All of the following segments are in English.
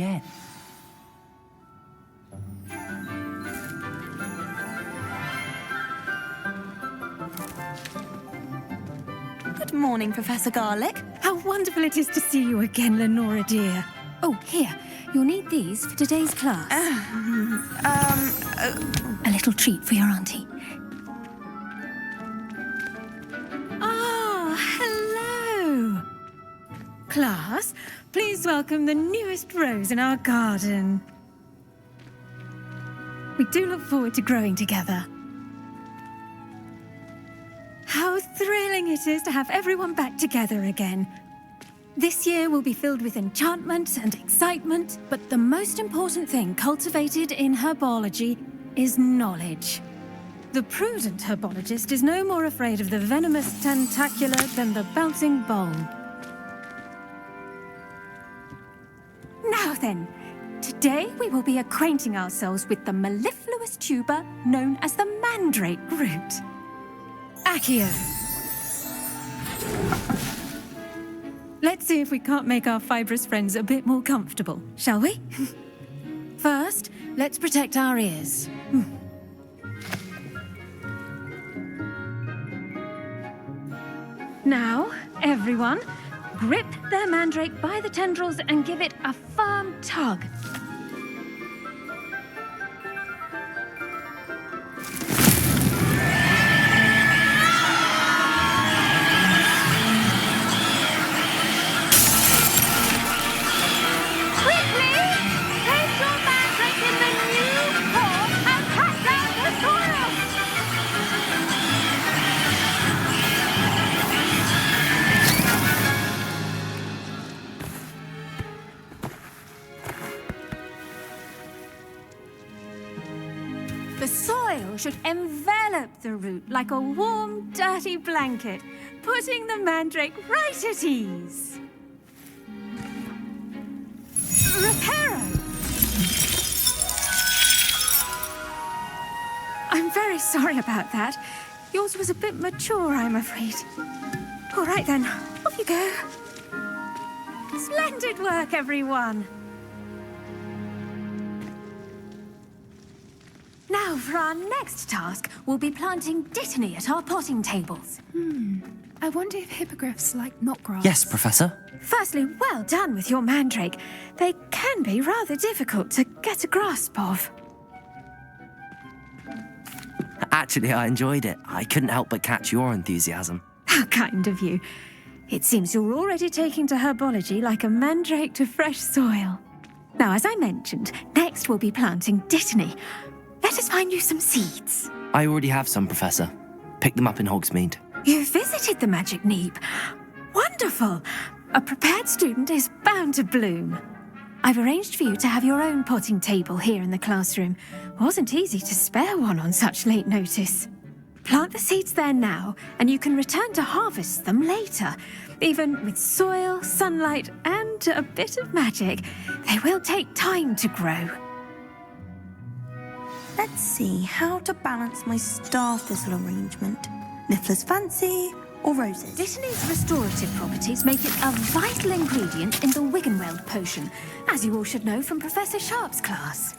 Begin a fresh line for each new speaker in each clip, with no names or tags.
again.
Good morning, Professor Garlick.
How wonderful it is to see you again, Lenora dear. Oh, here, you'll need these for today's class. A little treat for your auntie. Ah, hello. Class, please welcome the newest rose in our garden. We do look forward to growing together. How thrilling it is to have everyone back together again. This year will be filled with enchantment and excitement, but the most important thing cultivated in herbology is knowledge. The prudent herbologist is no more afraid of the venomous tentacula than the bouncing bulb. Now then, today we will be acquainting ourselves with the mellifluous tuber known as the mandrake root. Accio. Let's see if we can't make our fibrous friends a bit more comfortable, shall we? First, let's protect our ears. Now, everyone, grip their mandrake by the tendrils and give it a firm tug. The soil should envelop the root like a warm, dirty blanket, putting the mandrake right at ease. Reparo! I'm very sorry about that. Yours was a bit mature, I'm afraid. All right then, off you go. Splendid work, everyone. Now, for our next task, we'll be planting dittany at our potting tables.
I wonder if hippogriffs like knotgrass.
Yes, Professor.
Firstly, well done with your mandrake. They can be rather difficult to get a grasp of.
Actually, I enjoyed it. I couldn't help but catch your enthusiasm.
How kind of you. It seems you're already taking to herbology like a mandrake to fresh soil. Now, as I mentioned, next we'll be planting dittany. Let us find you some seeds.
I already have some, Professor. Picked them up in Hogsmeade.
You visited the Magic Neep. Wonderful. A prepared student is bound to bloom. I've arranged for you to have your own potting table here in the classroom. Wasn't easy to spare one on such late notice. Plant the seeds there now, and you can return to harvest them later. Even with soil, sunlight, and a bit of magic, they will take time to grow.
Let's see how to balance my star thistle arrangement. Niffler's fancy or roses?
Dittany's restorative properties make it a vital ingredient in the Wiggenweld potion, as you all should know from Professor Sharp's class.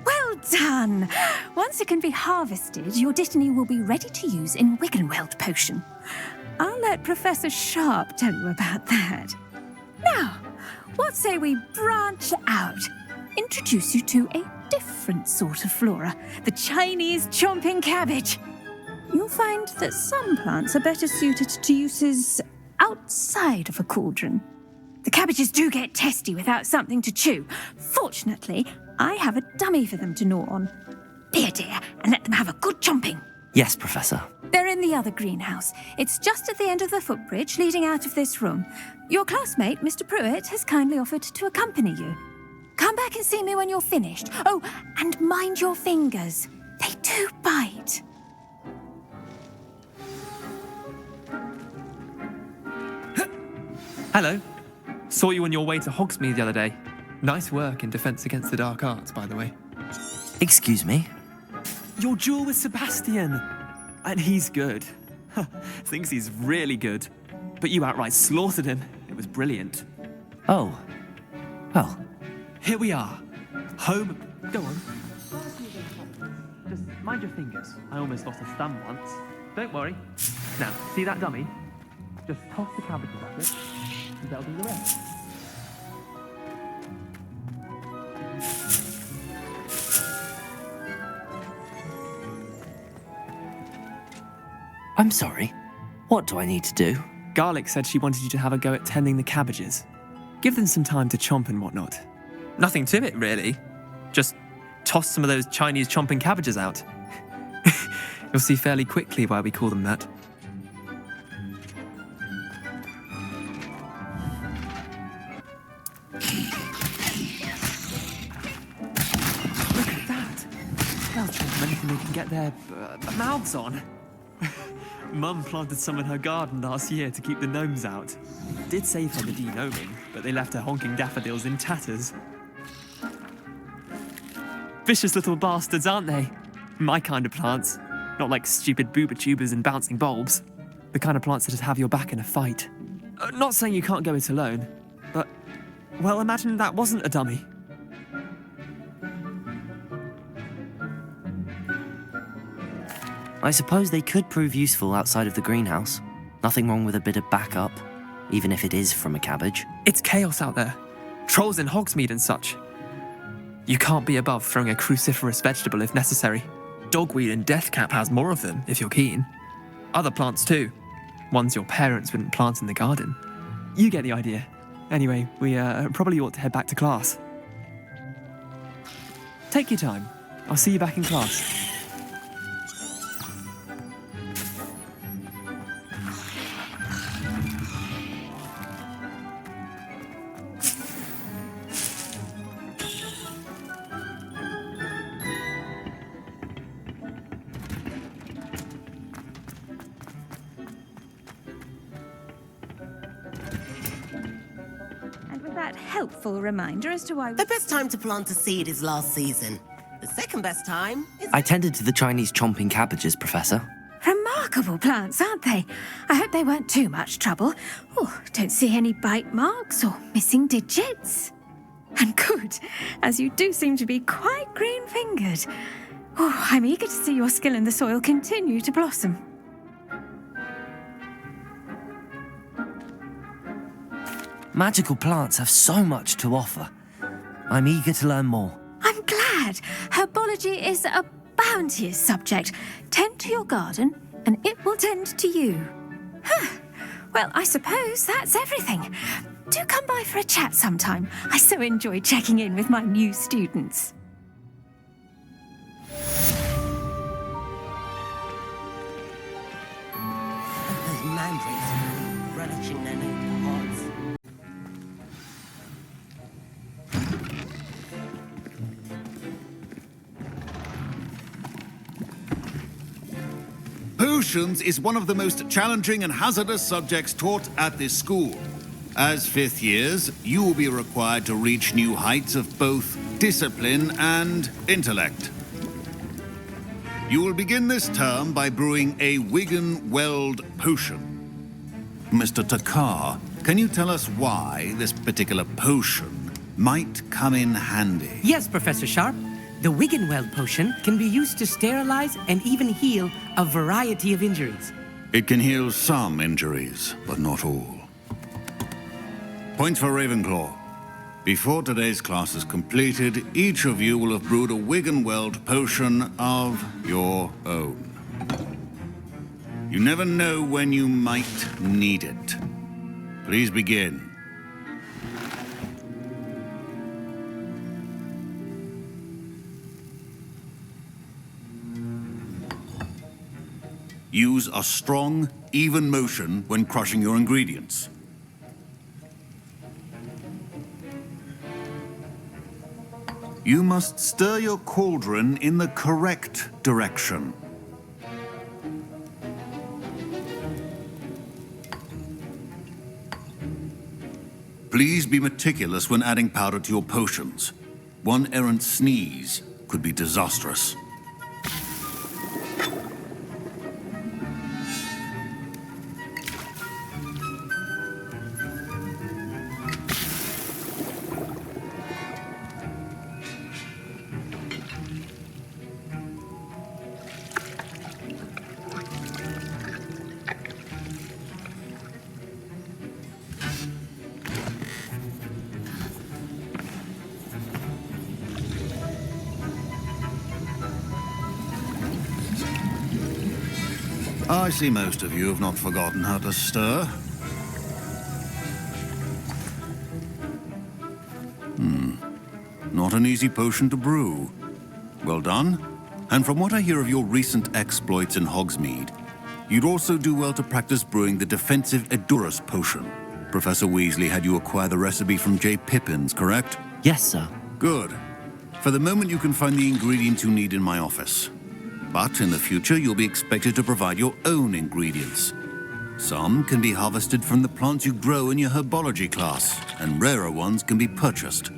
Well done! Once it can be harvested, your dittany will be ready to use in Wiggenweld potion. I'll let Professor Sharp tell you about that. Now, what say we branch out? Introduce you to a different sort of flora, the Chinese chomping cabbage. You'll find that some plants are better suited to uses outside of a cauldron. The cabbages do get testy without something to chew. Fortunately, I have a dummy for them to gnaw on. Here, dear, and let them have a good chomping.
Yes, Professor.
They're in the other greenhouse. It's just at the end of the footbridge leading out of this room. Your classmate, Mr. Pruitt, has kindly offered to accompany you. Come back and see me when you're finished. Oh, and mind your fingers. They do bite.
Hello. Saw you on your way to Hogsmeade the other day. Nice work in Defense Against the Dark Arts, by the way.
Excuse me?
Your duel with Sebastian. And he's good. Thinks he's really good. but you outright slaughtered him. It was brilliant.
Oh. Well,
Here we are. Home. Go on. Just mind your fingers. I almost lost a thumb once. Don't worry. Now, see that dummy? Just toss the cabbages at it, and they'll do the rest.
I'm sorry. What do I need to do?
Garlic said she wanted you to have a go at tending the cabbages. Give them some time to chomp and whatnot. Nothing to it, really. Just toss some of those Chinese chomping cabbages out. You'll see fairly quickly why we call them that. Look at that. They'll chomp anything they can get their mouths on. Mum planted some in her garden last year to keep the gnomes out. Did save her the de-gnoming, but they left her honking daffodils in tatters. Vicious little bastards, aren't they? My kind of plants. Not like stupid booba tubers and bouncing bulbs. The kind of plants that'd have your back in a fight. Not saying you can't go it alone, but, well, imagine that wasn't a dummy.
I suppose they could prove useful outside of the greenhouse. Nothing wrong with a bit of backup, even if it is from a cabbage.
It's chaos out there. Trolls in Hogsmeade and such. You can't be above throwing a cruciferous vegetable if necessary. Dogweed and deathcap has more of them, if you're keen. Other plants too. Ones your parents wouldn't plant in the garden. You get the idea. Anyway, we probably ought to head back to class. Take your time. I'll see you back in class.
That helpful reminder as to why
The best time to plant a seed is last season. The second best time is...
I tended to the Chinese chomping cabbages, Professor.
remarkable plants, aren't they? I hope they weren't too much trouble. Oh, don't see any bite marks or missing digits. And good, as you do seem to be quite green-fingered. Oh, I'm eager to see your skill in the soil continue to blossom.
Magical plants have so much to offer. I'm eager to learn more.
I'm glad. Herbology is a bounteous subject. Tend to your garden, and it will tend to you. Well, I suppose that's everything. Do come by for a chat sometime. I so enjoy checking in with my new students.
Those mandrakes relishing their native hearts.
Potions is one of the most challenging and hazardous subjects taught at this school. As fifth years, you will be required to reach new heights of both discipline and intellect. You will begin this term by brewing a Wiggen-Weld potion. Mr. Takar, can you tell us why this particular potion might come in handy?
Yes, Professor Sharp. The Wiggen-Weld potion can be used to sterilize and even heal a variety of injuries.
It can heal some injuries, but not all. Points for Ravenclaw. Before today's class is completed, each of you will have brewed a Wiggen-Weld potion of your own. You never know when you might need it. Please begin. Use a strong, even motion when crushing your ingredients. You must stir your cauldron in the correct direction. Please be meticulous when adding powder to your potions. One errant sneeze could be disastrous. I see most of you have not forgotten how to stir. Not an easy potion to brew. Well done. And from what I hear of your recent exploits in Hogsmeade, you'd also do well to practice brewing the defensive Edurus potion. Professor Weasley had you acquire the recipe from J. Pippin's, correct?
Yes, sir.
Good. For the moment, you can find the ingredients you need in my office. But in the future, you'll be expected to provide your own ingredients. Some can be harvested from the plants you grow in your herbology class, and rarer ones can be purchased.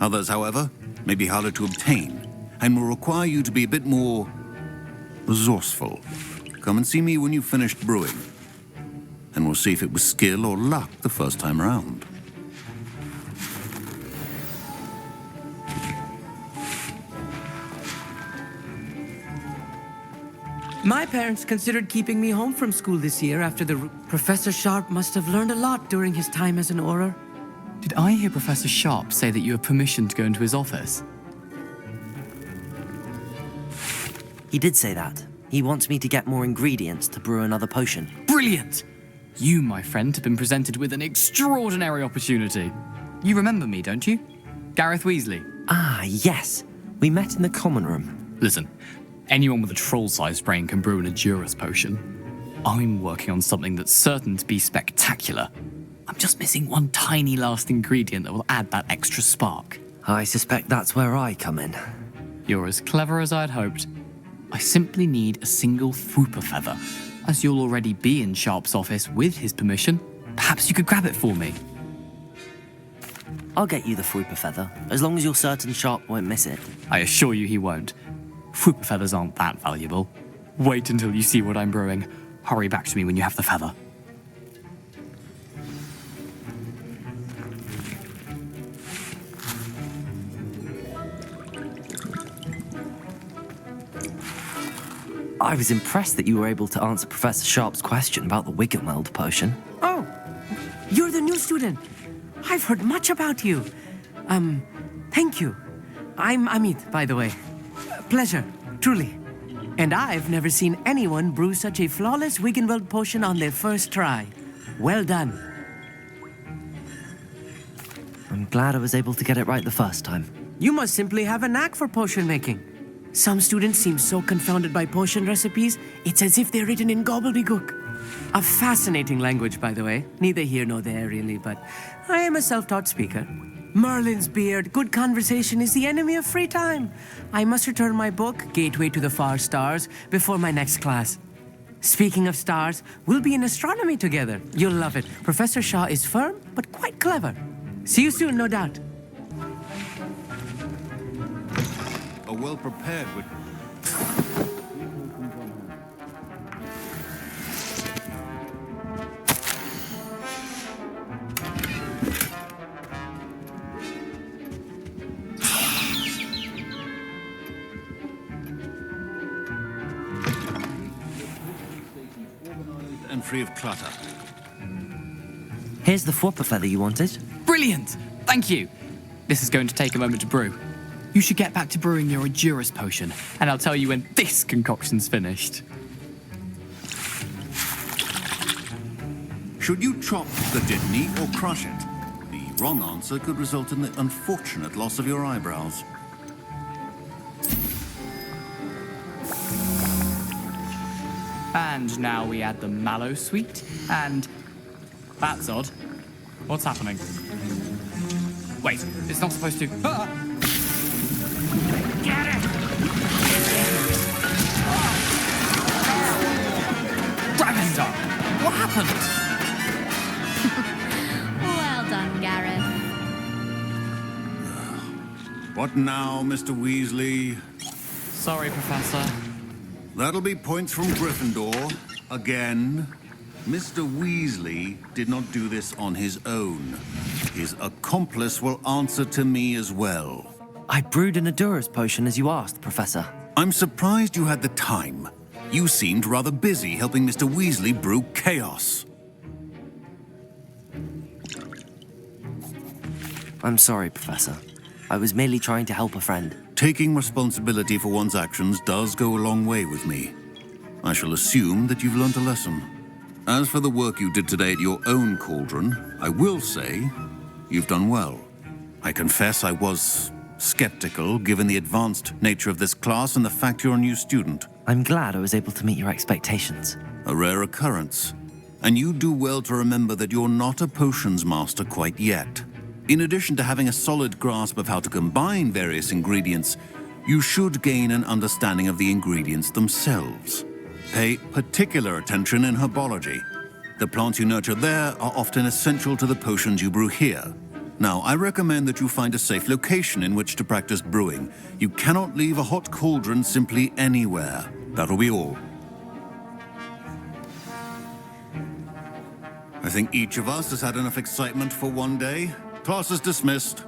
Others, however, may be harder to obtain, and will require you to be a bit more resourceful. Come and see me when you've finished brewing, and we'll see if it was skill or luck the first time around.
My parents considered keeping me home from school this year after the... Professor Sharp must have learned a lot during his time as an Auror.
Did I hear Professor Sharp say that you have permission to go into his office?
He did say that. He wants me to get more ingredients to brew another potion.
Brilliant! You, my friend, have been presented with an extraordinary opportunity. You remember me, don't you? Gareth Weasley.
Ah, yes. We met in the common room.
Listen, anyone with a troll-sized brain can brew an Edurus potion. I'm working on something that's certain to be spectacular. I'm just missing one tiny last ingredient that will add that extra spark.
I suspect that's where I come in.
You're as clever as I'd hoped. I simply need a single Fwooper feather. As you'll already be in Sharp's office with his permission, perhaps you could grab it for me.
I'll get you the Fwooper feather, as long as you're certain Sharp won't miss it.
I assure you he won't. Fwooper feathers aren't that valuable. Wait until you see what I'm brewing. Hurry back to me when you have the feather.
I was impressed that you were able to answer Professor Sharp's question about the Wiggenweld potion.
Oh, you're the new student. I've heard much about you. Thank you. I'm Amit, by the way. Pleasure, truly. And I've never seen anyone brew such a flawless Wiggenweld potion on their first try. Well done.
I'm glad I was able to get it right the first time.
You must simply have a knack for potion making. Some students seem so confounded by potion recipes, it's as if they're written in gobbledygook. A fascinating language, by the way. Neither here nor there, really, but I am a self-taught speaker. Merlin's beard, good conversation is the enemy of free time. I must return my book, Gateway to the Far Stars, before my next class. Speaking of stars, we'll be in astronomy together. You'll love it. Professor Shaw is firm, but quite clever. See you soon, no doubt.
A well-prepared with... and free of clutter.
Here's the Fwooper feather you wanted.
Brilliant! Thank you! This is going to take a moment to brew. You should get back to brewing your Edurus potion, and I'll tell you when this concoction's finished.
Should you chop the Dittany or crush it? The wrong answer could result in the unfortunate loss of your eyebrows.
And now we add the mallow sweet, and... That's odd. What's happening? Wait, it's not supposed to... Ah! Get it! Ravender! What happened?
Well done, Gareth.
What now, Mr. Weasley?
Sorry, Professor.
That'll be points from Gryffindor. Again. Mr. Weasley did not do this on his own. His accomplice will answer to me as well.
I brewed an Edurus potion as you asked, Professor.
I'm surprised you had the time. You seemed rather busy helping Mr. Weasley brew chaos.
I'm sorry, Professor. I was merely trying to help a friend.
Taking responsibility for one's actions does go a long way with me. I shall assume that you've learnt a lesson. As for the work you did today at your own cauldron, I will say you've done well. I confess I was skeptical, given the advanced nature of this class and the fact you're a new student.
I'm glad I was able to meet your expectations.
A rare occurrence. And you do well to remember that you're not a potions master quite yet. In addition to having a solid grasp of how to combine various ingredients, you should gain an understanding of the ingredients themselves. Pay particular attention in herbology. The plants you nurture there are often essential to the potions you brew here. Now, I recommend that you find a safe location in which to practice brewing. You cannot leave a hot cauldron simply anywhere. That'll be all. I think each of us has had enough excitement for one day. Class is dismissed.